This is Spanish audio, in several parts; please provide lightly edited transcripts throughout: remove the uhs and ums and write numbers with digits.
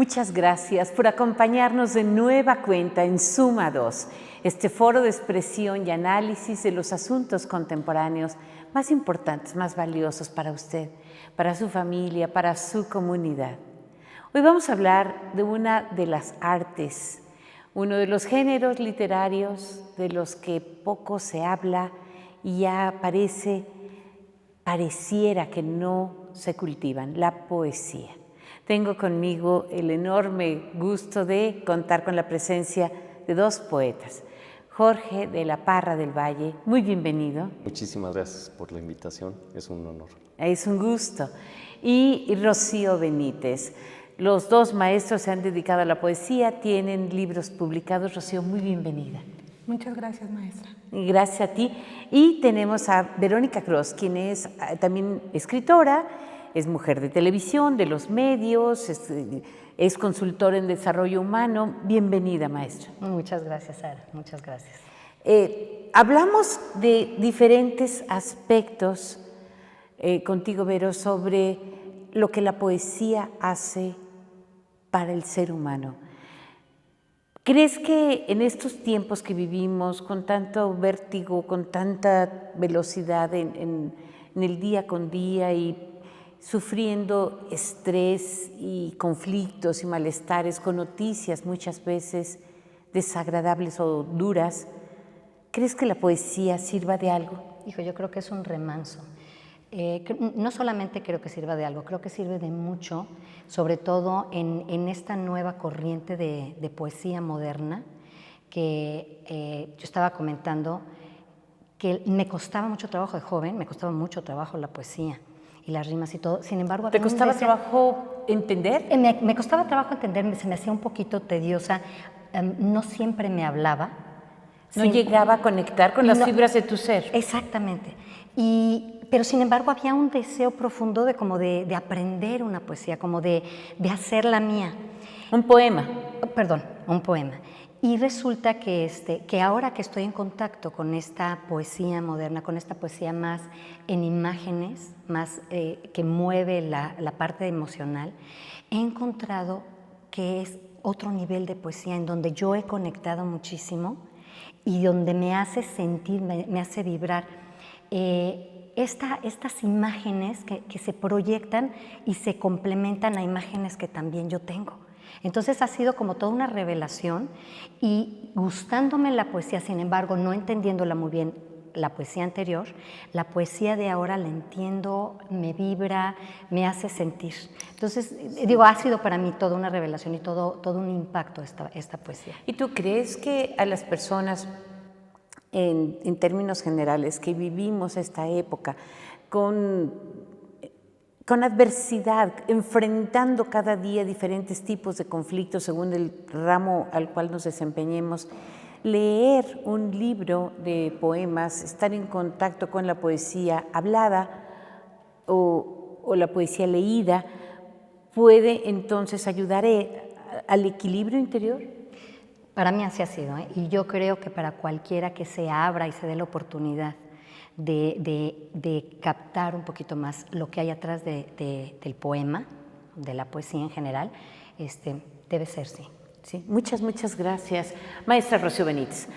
Muchas gracias por acompañarnos de nueva cuenta en Suma 2, este foro de expresión y análisis de los asuntos contemporáneos más importantes, más valiosos para usted, para su familia, para su comunidad. Hoy vamos a hablar de una de las artes, uno de los géneros literarios de los que poco se habla y ya pareciera que no se cultivan, la poesía. Tengo conmigo el enorme gusto de contar con la presencia de dos poetas. Jorge de la Parra del Valle, muy bienvenido. Muchísimas gracias por la invitación, es un honor. Es un gusto. Y Rocío Benítez. Los dos maestros se han dedicado a la poesía, tienen libros publicados. Rocío, muy bienvenida. Muchas gracias, maestra. Gracias a ti. Y tenemos a Verónica Cross, quien es también escritora, es mujer de televisión, de los medios, es consultora en desarrollo humano. Bienvenida, maestra. Muchas gracias, Sara. Muchas gracias. Hablamos de diferentes aspectos contigo, Vero, sobre lo que la poesía hace para el ser humano. ¿Crees que en estos tiempos que vivimos, con tanto vértigo, con tanta velocidad en el día con día y sufriendo estrés y conflictos y malestares con noticias muchas veces desagradables o duras, ¿crees que la poesía sirva de algo? Hijo, yo creo que es un remanso. No solamente creo que sirva de algo, creo que sirve de mucho, sobre todo en esta nueva corriente de poesía moderna que yo estaba comentando que me costaba mucho trabajo de joven, me costaba mucho trabajo la poesía y las rimas y todo. Sin embargo, ¿te costaba trabajo entender? Me costaba trabajo entender, se me hacía un poquito tediosa, no siempre me hablaba. No llegaba a conectar con las fibras de tu ser. Exactamente. Pero sin embargo había un deseo profundo de aprender una poesía, como de hacerla mía. Un poema. Perdón, un poema. Y resulta que ahora que estoy en contacto con esta poesía moderna, con esta poesía más en imágenes, más que mueve la parte emocional, he encontrado que es otro nivel de poesía en donde yo he conectado muchísimo y donde me hace sentir, me hace vibrar. Estas imágenes que se proyectan y se complementan a imágenes que también yo tengo. Entonces ha sido como toda una revelación y gustándome la poesía, sin embargo, no entendiéndola muy bien la poesía anterior, la poesía de ahora la entiendo, me vibra, me hace sentir. Entonces, digo, ha sido para mí toda una revelación y todo un impacto esta poesía. ¿Y tú crees que a las personas, en términos generales, que vivimos esta época con adversidad, enfrentando cada día diferentes tipos de conflictos según el ramo al cual nos desempeñemos, leer un libro de poemas, estar en contacto con la poesía hablada o la poesía leída, puede entonces ayudar al equilibrio interior? Para mí así ha sido, y yo creo que para cualquiera que se abra y se dé la oportunidad de captar un poquito más lo que hay atrás del poema, de la poesía en general, debe ser, sí. Sí, muchas gracias. Maestra Rocío Benítez,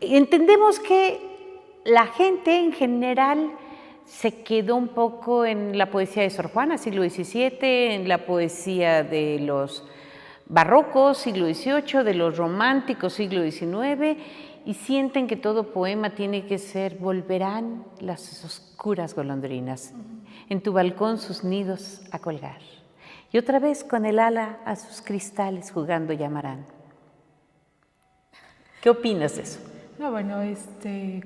entendemos que la gente en general se quedó un poco en la poesía de Sor Juana, siglo XVII, en la poesía de los barrocos, siglo XVIII, de los románticos, siglo XIX, y sienten que todo poema tiene que ser volverán las oscuras golondrinas, en tu balcón sus nidos a colgar, y otra vez con el ala a sus cristales jugando llamarán. ¿Qué opinas de eso? No, bueno,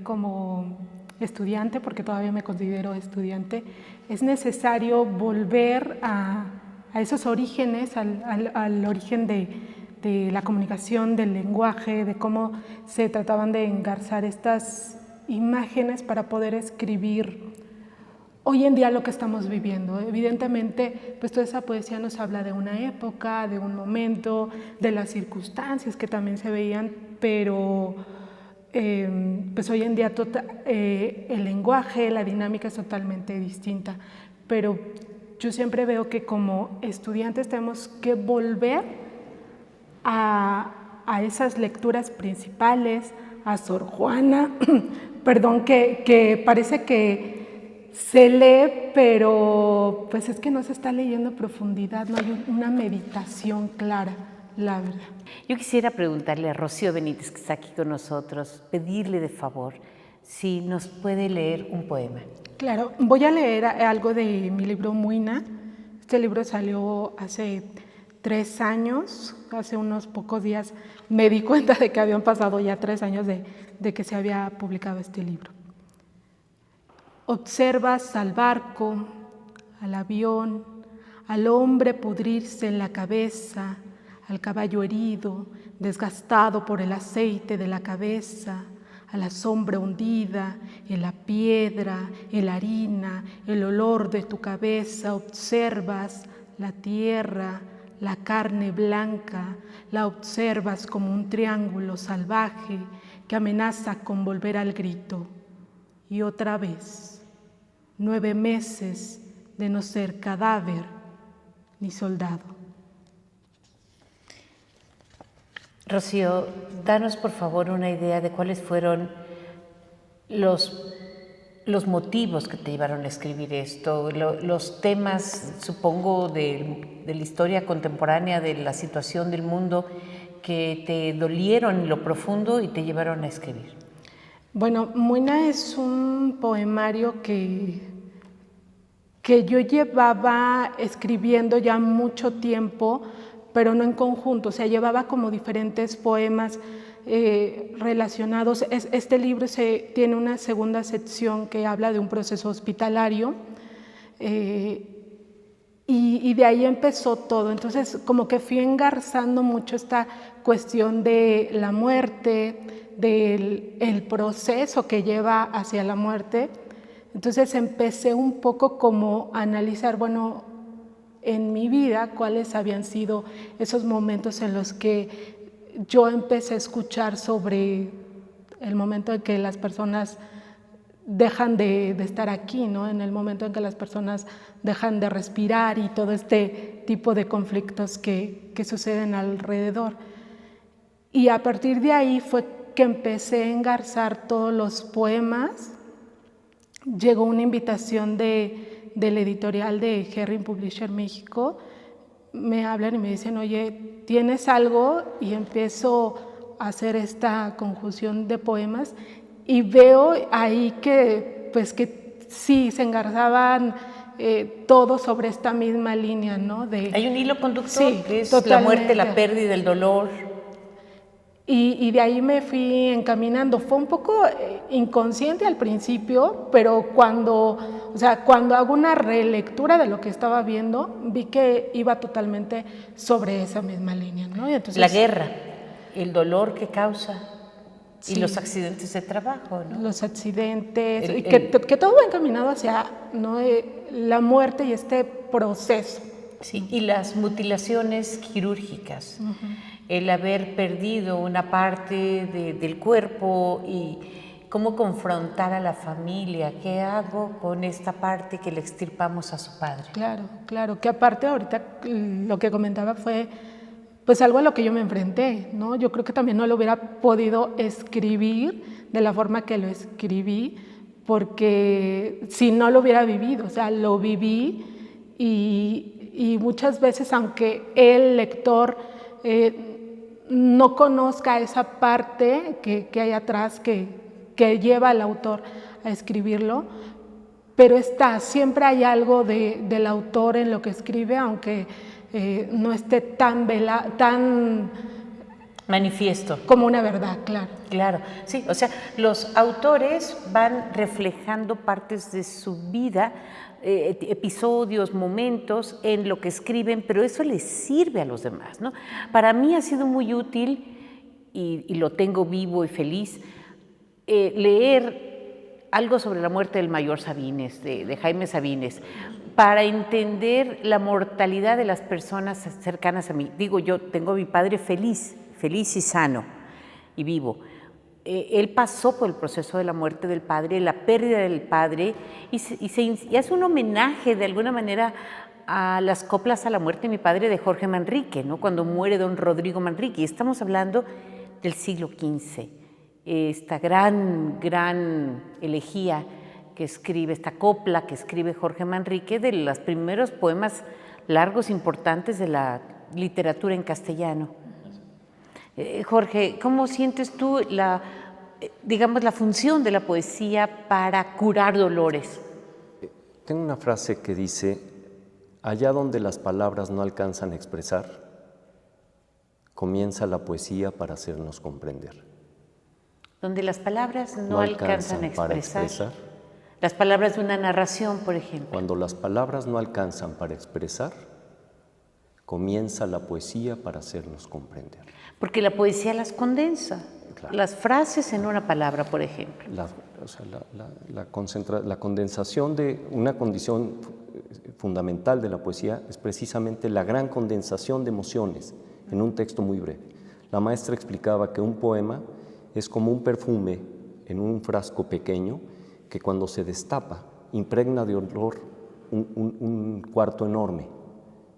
como estudiante, porque todavía me considero estudiante, es necesario volver a esos orígenes, al origen de la comunicación, del lenguaje, de cómo se trataban de engarzar estas imágenes para poder escribir hoy en día lo que estamos viviendo. Evidentemente, pues toda esa poesía nos habla de una época, de un momento, de las circunstancias que también se veían, pero pues hoy en día el lenguaje, la dinámica es totalmente distinta. Pero yo siempre veo que como estudiantes tenemos que volver a esas lecturas principales, a Sor Juana, perdón, que parece que se lee, pero pues es que no se está leyendo a profundidad, no hay una meditación clara, la verdad. Yo quisiera preguntarle a Rocío Benítez, que está aquí con nosotros, pedirle de favor si nos puede leer un poema. Claro, voy a leer algo de mi libro Muina. Este libro salió hace 3 años, hace unos pocos días me di cuenta de que habían pasado ya 3 años de que se había publicado este libro. Observas al barco, al avión, al hombre pudrirse en la cabeza, al caballo herido, desgastado por el aceite de la cabeza, a la sombra hundida, en la piedra, en la harina, el olor de tu cabeza. Observas la tierra, la carne blanca, la observas como un triángulo salvaje que amenaza con volver al grito. Y otra vez, 9 meses de no ser cadáver ni soldado. Rocío, danos por favor una idea de cuáles fueron los motivos que te llevaron a escribir esto, los temas, supongo, de la historia contemporánea, de la situación del mundo, que te dolieron en lo profundo y te llevaron a escribir. Bueno, Muina es un poemario que yo llevaba escribiendo ya mucho tiempo, pero no en conjunto, o sea, llevaba como diferentes poemas relacionados. Este libro tiene una segunda sección que habla de un proceso hospitalario y de ahí empezó todo. Entonces, como que fui engarzando mucho esta cuestión de la muerte, del proceso que lleva hacia la muerte. Entonces empecé un poco como a analizar, bueno, en mi vida, cuáles habían sido esos momentos en los que yo empecé a escuchar sobre el momento en que las personas dejan de estar aquí, ¿no? En el momento en que las personas dejan de respirar y todo este tipo de conflictos que suceden alrededor. Y a partir de ahí fue que empecé a engarzar todos los poemas. Llegó una invitación del editorial de Herring Publisher México, me hablan y me dicen, oye, ¿tienes algo? Y empiezo a hacer esta conjunción de poemas y veo ahí que sí, se engarzaban todos sobre esta misma línea, ¿no? Hay un hilo conductor, sí, que es totalmente. La muerte, la pérdida, el dolor. Y de ahí me fui encaminando. Fue un poco inconsciente al principio, pero cuando hago una relectura de lo que estaba viendo, vi que iba totalmente sobre esa misma línea, ¿no? Y entonces, la guerra, el dolor que causa sí, y los accidentes de trabajo, ¿no? Los accidentes, que todo va encaminado hacia, ¿no?, la muerte y este proceso. Sí, y las mutilaciones quirúrgicas. El haber perdido una parte del cuerpo y cómo confrontar a la familia. ¿Qué hago con esta parte que le extirpamos a su padre? Claro, que aparte ahorita lo que comentaba fue pues algo a lo que yo me enfrenté, ¿no? Yo creo que también no lo hubiera podido escribir de la forma que lo escribí, porque si no lo hubiera vivido, o sea, lo viví y muchas veces, aunque el lector no conozca esa parte que hay atrás, que lleva al autor a escribirlo, pero siempre hay algo del autor en lo que escribe, aunque no esté tan manifiesto. Como una verdad, claro. Claro, sí, o sea, los autores van reflejando partes de su vida, episodios, momentos en lo que escriben, pero eso les sirve a los demás, ¿no? Para mí ha sido muy útil, y lo tengo vivo y feliz, leer algo sobre la muerte del mayor Sabines, de Jaime Sabines, para entender la mortalidad de las personas cercanas a mí. Digo, yo tengo a mi padre feliz y sano y vivo. Él pasó por el proceso de la muerte del padre, la pérdida del padre, y hace un homenaje de alguna manera a las coplas a la muerte de mi padre de Jorge Manrique, ¿no? Cuando muere don Rodrigo Manrique. Y estamos hablando del siglo XV, esta gran elegía que escribe, esta copla que escribe Jorge Manrique, de los primeros poemas largos importantes de la literatura en castellano. Jorge, ¿cómo sientes tú la función de la poesía para curar dolores? Tengo una frase que dice: allá donde las palabras no alcanzan a expresar, comienza la poesía para hacernos comprender. Donde las palabras no alcanzan a para expresar. Las palabras de una narración, por ejemplo. Cuando las palabras no alcanzan para expresar, comienza la poesía para hacernos comprender. Porque la poesía las condensa. Claro. Las frases en una palabra, por ejemplo. La condensación de una condición fundamental de la poesía es precisamente la gran condensación de emociones en un texto muy breve. La maestra explicaba que un poema es como un perfume en un frasco pequeño que cuando se destapa impregna de olor un cuarto enorme.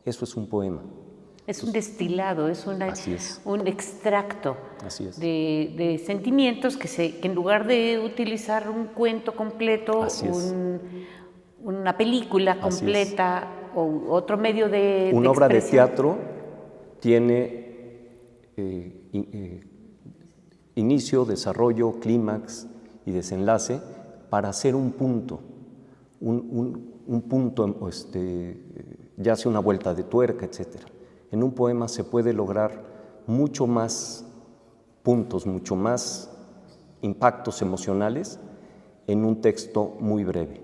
Eso es un poema. Es un destilado, es un extracto Así es. de sentimientos que en lugar de utilizar un cuento completo, una película completa o otro medio de una obra de expresión. teatro tiene inicio, desarrollo, clímax y desenlace para hacer un punto, un punto, ya sea una vuelta de tuerca, etcétera. En un poema se puede lograr mucho más puntos, mucho más impactos emocionales en un texto muy breve.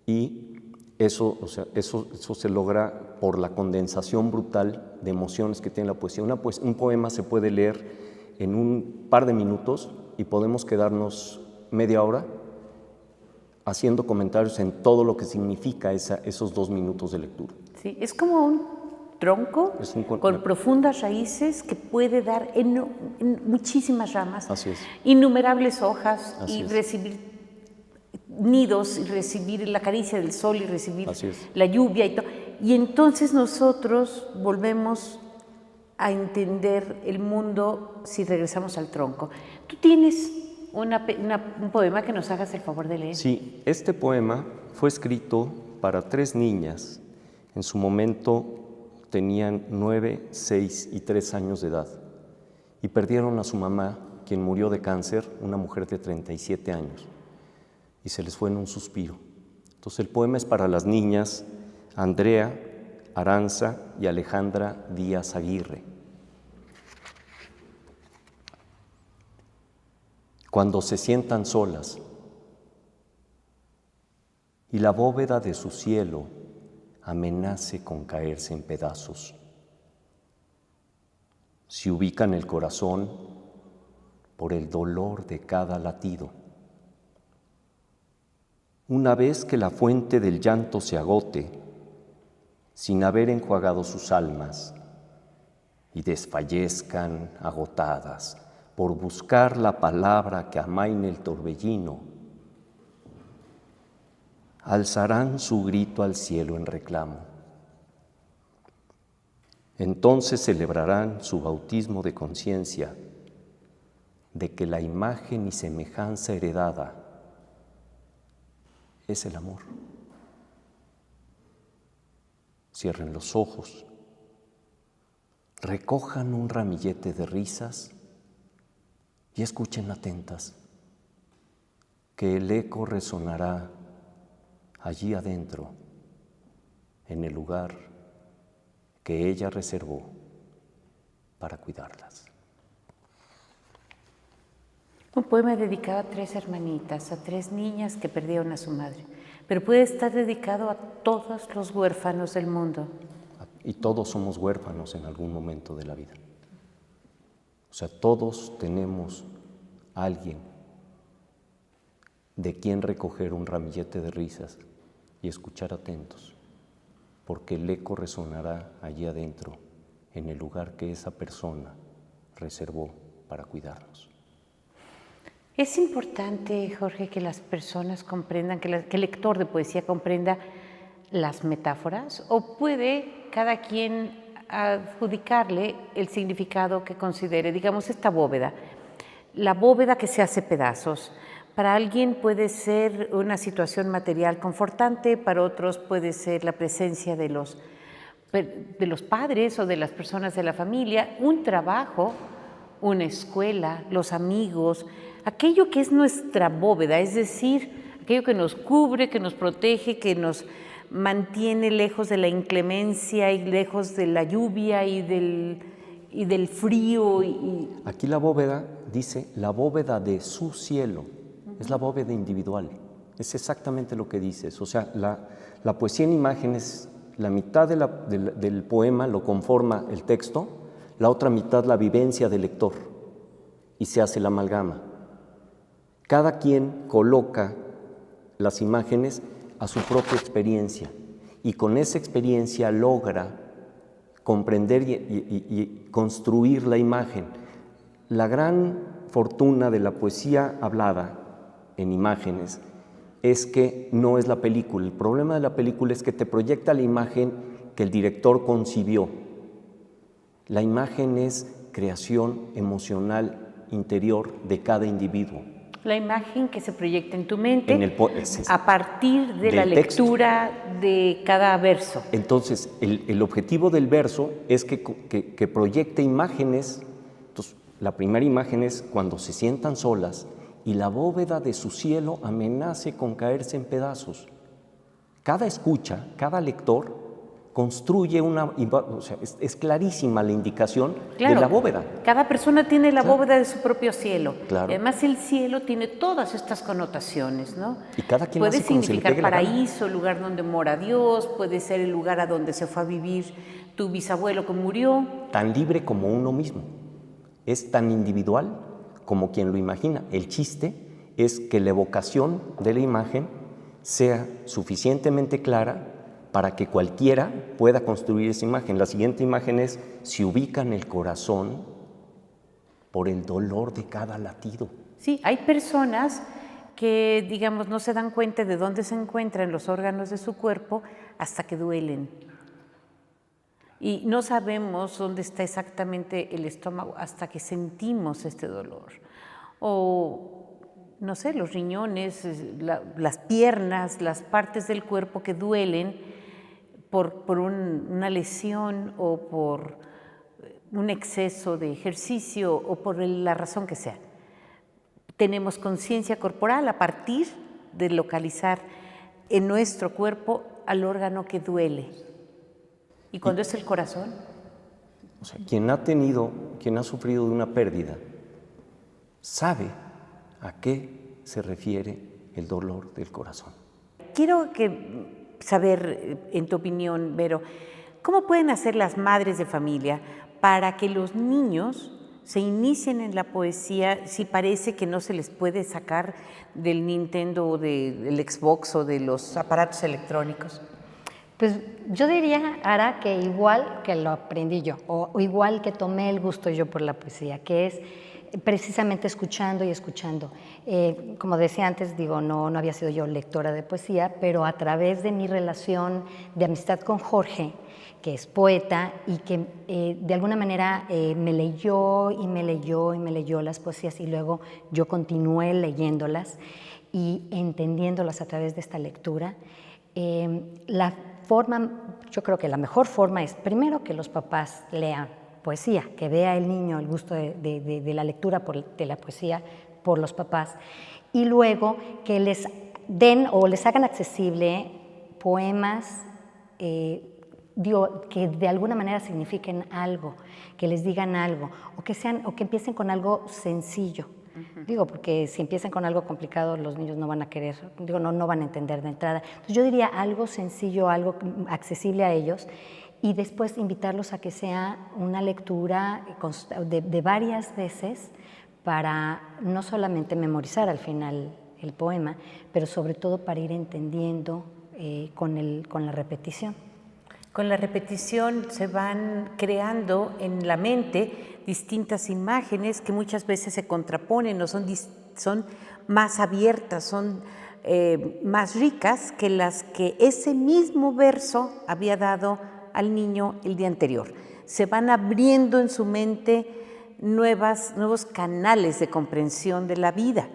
Y eso se logra por la condensación brutal de emociones que tiene la poesía. Un poema se puede leer en un par de minutos y podemos quedarnos media hora haciendo comentarios en todo lo que significa esos 2 minutos de lectura. Sí, es como un tronco con profundas raíces que puede dar en muchísimas ramas, innumerables hojas y recibir nidos y recibir la caricia del sol y recibir la lluvia y todo. Y entonces nosotros volvemos a entender el mundo si regresamos al tronco. Tú tienes un poema que nos hagas el favor de leer. Sí, este poema fue escrito para 3 niñas. En su momento tenían 9, 6 y 3 años de edad y perdieron a su mamá, quien murió de cáncer, una mujer de 37 años, y se les fue en un suspiro. Entonces el poema es para las niñas Andrea, Aranza y Alejandra Díaz Aguirre. Cuando se sientan solas y la bóveda de su cielo amenace con caerse en pedazos. Si ubican el corazón por el dolor de cada latido. Una vez que la fuente del llanto se agote, sin haber enjuagado sus almas, y desfallezcan agotadas por buscar la palabra que amaine el torbellino, alzarán su grito al cielo en reclamo. Entonces celebrarán su bautismo de conciencia de que la imagen y semejanza heredada es el amor. Cierren los ojos, recojan un ramillete de risas y escuchen atentas, que el eco resonará allí adentro, en el lugar que ella reservó para cuidarlas. Un poema dedicado a 3 hermanitas, a 3 niñas que perdieron a su madre, pero puede estar dedicado a todos los huérfanos del mundo. Y todos somos huérfanos en algún momento de la vida. O sea, todos tenemos a alguien de quien recoger un ramillete de risas y escuchar atentos, porque el eco resonará allí adentro, en el lugar que esa persona reservó para cuidarnos. Es importante, Jorge, que las personas comprendan, que el lector de poesía comprenda las metáforas o puede cada quien adjudicarle el significado que considere. Digamos, esta bóveda, la bóveda que se hace pedazos. Para alguien puede ser una situación material confortante, para otros puede ser la presencia de los padres o de las personas de la familia, un trabajo, una escuela, los amigos, aquello que es nuestra bóveda, es decir, aquello que nos cubre, que nos protege, que nos mantiene lejos de la inclemencia y lejos de la lluvia y del frío. Aquí la bóveda dice la bóveda de su cielo, es la bóveda individual, es exactamente lo que dices. O sea, la poesía en imágenes, la mitad del poema lo conforma el texto, la otra mitad la vivencia del lector y se hace la amalgama. Cada quien coloca las imágenes a su propia experiencia y con esa experiencia logra comprender y construir la imagen. La gran fortuna de la poesía hablada en imágenes es que no es la película. El problema de la película es que te proyecta la imagen que el director concibió. La imagen es creación emocional interior de cada individuo. La imagen que se proyecta en tu mente a partir de la lectura de cada verso. Entonces, el objetivo del verso es que proyecte imágenes. Entonces, la primera imagen es cuando se sientan solas y la bóveda de su cielo amenace con caerse en pedazos. Cada escucha, cada lector construye o sea, es clarísima la indicación de la bóveda. Cada persona tiene la bóveda de su propio cielo. Claro. Además, el cielo tiene todas estas connotaciones, ¿no? Y cada quien puede hace como se le significar pegue la gana. paraíso, el lugar donde mora Dios, puede ser el lugar a donde se fue a vivir tu bisabuelo que murió. Tan libre como uno mismo. Es tan individual como quien lo imagina. El chiste es que la evocación de la imagen sea suficientemente clara para que cualquiera pueda construir esa imagen. La siguiente imagen es: se ubica en el corazón por el dolor de cada latido. Sí, hay personas que, digamos, no se dan cuenta de dónde se encuentran los órganos de su cuerpo hasta que duelen. Y no sabemos dónde está exactamente el estómago hasta que sentimos este dolor. O, no sé, los riñones, las piernas, las partes del cuerpo que duelen por una lesión o por un exceso de ejercicio o por la razón que sea. Tenemos conciencia corporal a partir de localizar en nuestro cuerpo al órgano que duele. ¿Y cuando es el corazón? O sea, quien ha sufrido de una pérdida, sabe a qué se refiere el dolor del corazón. Quiero saber, en tu opinión, Vero, ¿cómo pueden hacer las madres de familia para que los niños se inicien en la poesía si parece que no se les puede sacar del Nintendo o del Xbox o de los aparatos electrónicos? Pues yo diría, Ara, que igual que lo aprendí yo, o igual que tomé el gusto yo por la poesía, que es precisamente escuchando y escuchando. Como decía antes, digo, no había sido yo lectora de poesía, pero a través de mi relación de amistad con Jorge, que es poeta y que de alguna manera me leyó y me leyó y me leyó las poesías y luego yo continué leyéndolas y entendiéndolas a través de esta lectura. La forma, yo creo que la mejor forma es primero que los papás lean poesía, que vea el niño el gusto de la lectura de la poesía por los papás y luego que les den o les hagan accesible poemas que de alguna manera signifiquen algo, que les digan algo o que empiecen con algo sencillo. Digo, porque si empiezan con algo complicado, los niños no van a querer, no van a entender de entrada. Entonces yo diría algo sencillo, algo accesible a ellos, y después invitarlos a que sea una lectura de varias veces para no solamente memorizar al final el poema, pero sobre todo para ir entendiendo con la repetición. Con la repetición se van creando en la mente distintas imágenes que muchas veces se contraponen o son más abiertas, son más ricas que las que ese mismo verso había dado al niño el día anterior. Se van abriendo en su mente nuevos canales de comprensión de la vida.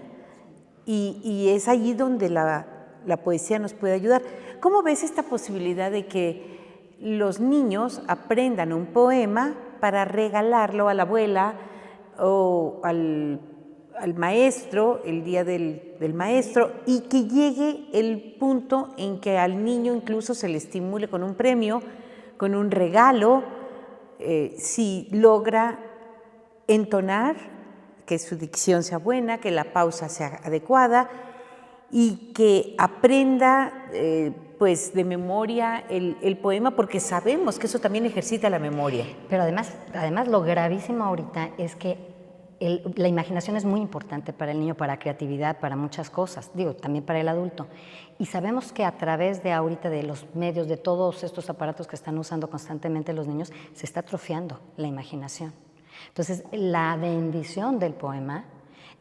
Y es allí donde la poesía nos puede ayudar. ¿Cómo ves esta posibilidad de que los niños aprendan un poema para regalarlo a la abuela o al maestro, el día del maestro, y que llegue el punto en que al niño incluso se le estimule con un premio, con un regalo, si logra entonar, que su dicción sea buena, que la pausa sea adecuada y que aprenda pues de memoria el poema, porque sabemos que eso también ejercita la memoria. Pero además lo gravísimo ahorita es que la imaginación es muy importante para el niño, para la creatividad, para muchas cosas, digo, también para el adulto. Y sabemos que a través de ahorita de los medios, de todos estos aparatos que están usando constantemente los niños, se está atrofiando la imaginación. Entonces, la bendición del poema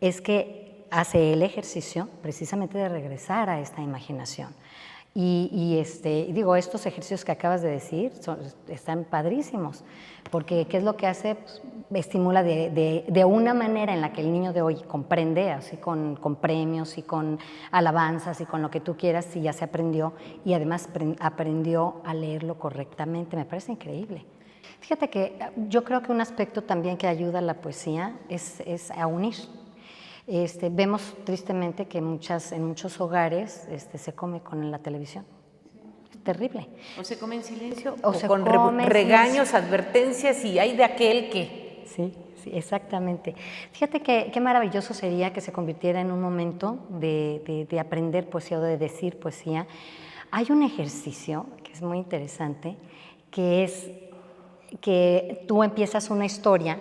es que hace el ejercicio precisamente de regresar a esta imaginación. Y digo, estos ejercicios que acabas de decir están padrísimos, porque ¿qué es lo que hace? Pues, estimula de una manera en la que el niño de hoy comprende, así con premios y con alabanzas y con lo que tú quieras, si ya se aprendió, y además aprendió a leerlo correctamente. Me parece increíble. Fíjate que yo creo que un aspecto también que ayuda a la poesía es a unir. Vemos tristemente que en muchos hogares se come con la televisión. Es terrible. O se come en silencio, o con regaños, advertencias, y hay de aquel que... Sí, exactamente. Fíjate qué maravilloso sería que se convirtiera en un momento de aprender poesía o de decir poesía. Hay un ejercicio que es muy interesante, que es que tú empiezas una historia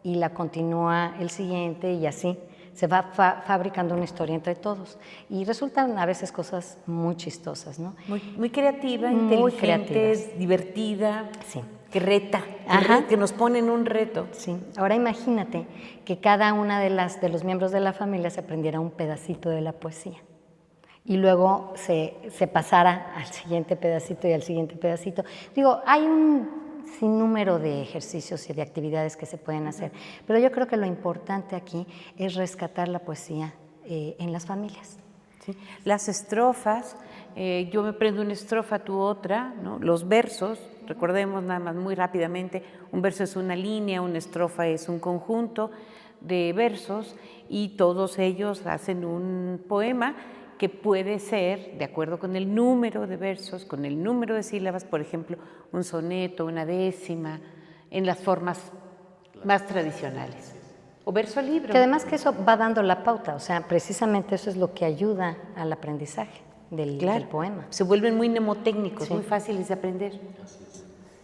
y la continúa el siguiente y así. Se va fabricando una historia entre todos y resultan a veces cosas muy chistosas, ¿no? Muy creativa, muy inteligente, divertida, sí. Que reta, que nos pone en un reto. Sí. Ahora imagínate que cada una de los miembros de la familia se aprendiera un pedacito de la poesía y luego se pasara al siguiente pedacito y al siguiente pedacito. Digo, hay un sinnúmero de ejercicios y de actividades que se pueden hacer, pero yo creo que lo importante aquí es rescatar la poesía en las familias. Sí. Las estrofas, yo me prendo una estrofa, tú otra, ¿no? Los versos, recordemos nada más muy rápidamente, un verso es una línea, una estrofa es un conjunto de versos y todos ellos hacen un poema que puede ser, de acuerdo con el número de versos, con el número de sílabas, por ejemplo, un soneto, una décima, en las formas más tradicionales. O verso libre. Que además que eso va dando la pauta, o sea, precisamente eso es lo que ayuda al aprendizaje del poema. Se vuelven muy mnemotécnicos, sí. Muy fáciles de aprender.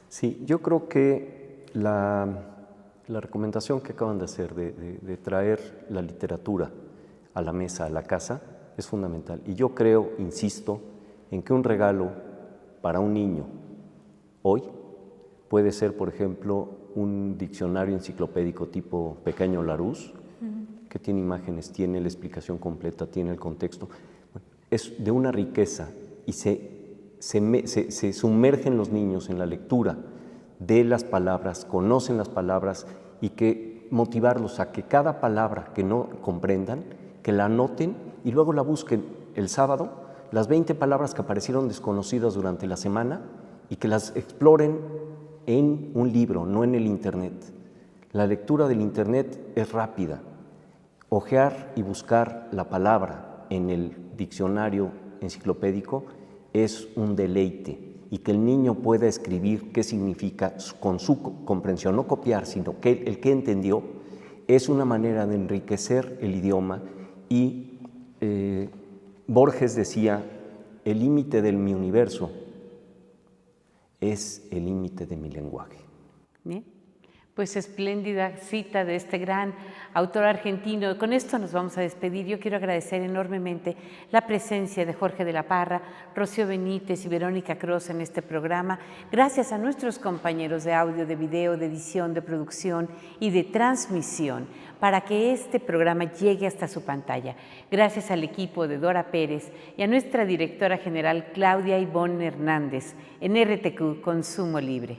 Sí, yo creo que la recomendación que acaban de hacer de traer la literatura a la mesa, a la casa, es fundamental. Y yo creo, insisto, en que un regalo para un niño hoy puede ser, por ejemplo, un diccionario enciclopédico tipo Pequeño Larousse, que tiene imágenes, tiene la explicación completa, tiene el contexto. Es de una riqueza y se sumergen los niños en la lectura de las palabras, conocen las palabras y que motivarlos a que cada palabra que no comprendan, que la anoten y luego la busquen el sábado, las 20 palabras que aparecieron desconocidas durante la semana y que las exploren en un libro, no en el internet. La lectura del internet es rápida. Hojear y buscar la palabra en el diccionario enciclopédico es un deleite y que el niño pueda escribir qué significa con su comprensión, no copiar, sino que el que entendió, es una manera de enriquecer el idioma y Borges decía, el límite de mi universo es el límite de mi lenguaje. Bien. Pues Pues espléndida cita de este gran autor argentino. Con esto nos vamos a despedir. Yo quiero agradecer enormemente la presencia de Jorge de la Parra, Rocío Benítez y Verónica Cross en este programa. Gracias a nuestros compañeros de audio, de video, de edición, de producción y de transmisión para que este programa llegue hasta su pantalla. Gracias al equipo de Dora Pérez y a nuestra directora general Claudia Ivonne Hernández en RTQ Consumo Libre.